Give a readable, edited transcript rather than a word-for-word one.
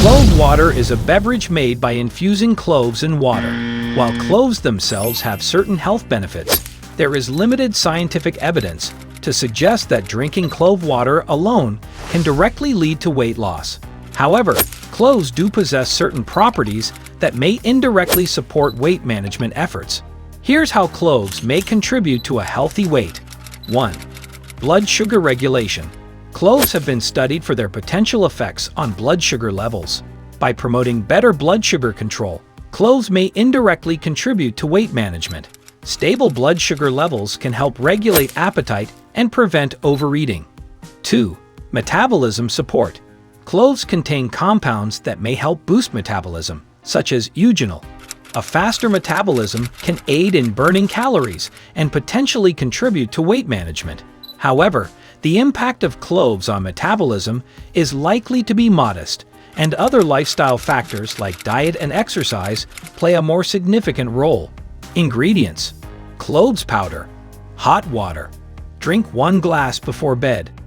Clove water is a beverage made by infusing cloves in water. While cloves themselves have certain health benefits, there is limited scientific evidence to suggest that drinking clove water alone can directly lead to weight loss. However, cloves do possess certain properties that may indirectly support weight management efforts. Here's how cloves may contribute to a healthy weight. 1. Blood sugar regulation. Cloves have been studied for their potential effects on blood sugar levels. By promoting better blood sugar control, cloves may indirectly contribute to weight management. Stable blood sugar levels can help regulate appetite and prevent overeating. 2. Metabolism support. Cloves contain compounds that may help boost metabolism, such as eugenol. A faster metabolism can aid in burning calories and potentially contribute to weight management. However, the impact of cloves on metabolism is likely to be modest, and other lifestyle factors like diet and exercise play a more significant role. Ingredients: cloves powder, hot water. Drink 1 glass before bed.